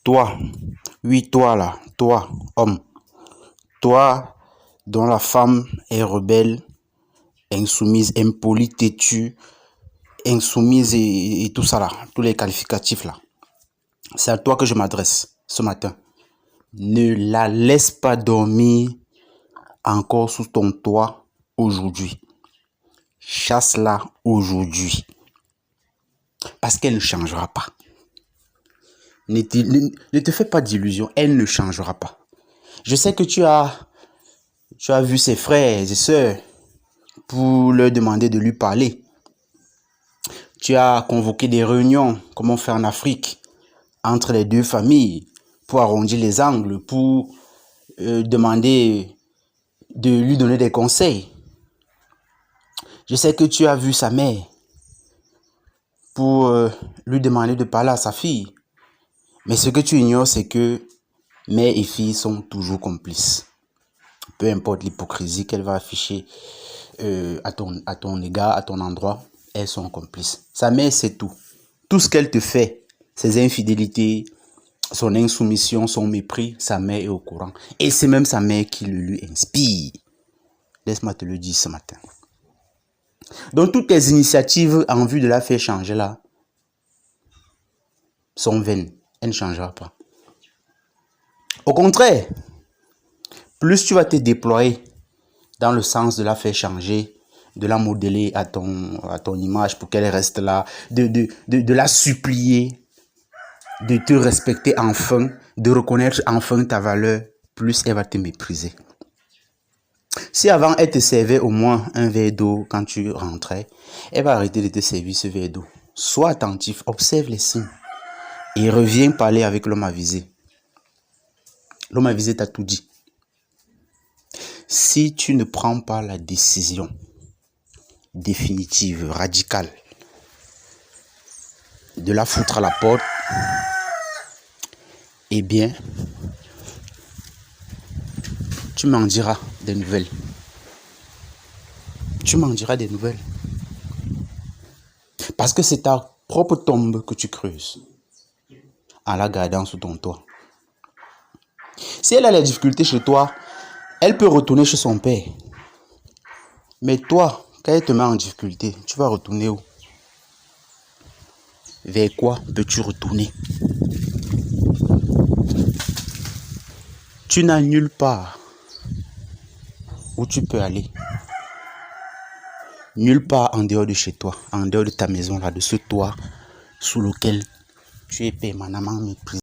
Toi, oui, toi là, toi, homme, toi dont la femme est rebelle, insoumise, impolie, têtue, insoumise et tout ça là, tous les qualificatifs là. C'est à toi que je m'adresse ce matin. Ne la laisse pas dormir encore sous ton toit aujourd'hui. Chasse-la aujourd'hui. Parce qu'elle ne changera pas. Ne te fais pas d'illusions, elle ne changera pas. Je sais que tu as vu ses frères et sœurs pour leur demander de lui parler. Tu as convoqué des réunions, comme on fait en Afrique, entre les deux familles, pour arrondir les angles, pour demander de lui donner des conseils. Je sais que tu as vu sa mère pour lui demander de parler à sa fille. Mais ce que tu ignores, c'est que mère et fille sont toujours complices. Peu importe l'hypocrisie qu'elle va afficher à ton égard, à ton endroit, elles sont complices. Sa mère, c'est tout. Tout ce qu'elle te fait, ses infidélités, son insoumission, son mépris, sa mère est au courant. Et c'est même sa mère qui le lui inspire. Laisse-moi te le dire ce matin. Donc toutes tes initiatives en vue de la faire changer là sont vaines. Elle ne changera pas. Au contraire, plus tu vas te déployer dans le sens de la faire changer, de la modeler à ton image pour qu'elle reste là, de la supplier, de te respecter enfin, de reconnaître enfin ta valeur, plus elle va te mépriser. Si avant elle te servait au moins un verre d'eau quand tu rentrais, elle va arrêter de te servir ce verre d'eau. Sois attentif, observe les signes et reviens parler avec l'homme avisé. L'homme avisé t'a tout dit. Si tu ne prends pas la décision définitive, radicale, de la foutre à la porte, eh bien, tu m'en diras des nouvelles. Tu m'en diras des nouvelles. Parce que c'est ta propre tombe que tu creuses en la gardant sous ton toit. Si elle a des difficultés chez toi, elle peut retourner chez son père. Mais toi, quand elle te met en difficulté, tu vas retourner où? Vers quoi peux-tu retourner? Tu n'as nulle part où tu peux aller. Nulle part en dehors de chez toi, en dehors de ta maison, là, de ce toit sous lequel tu es permanemment méprisé.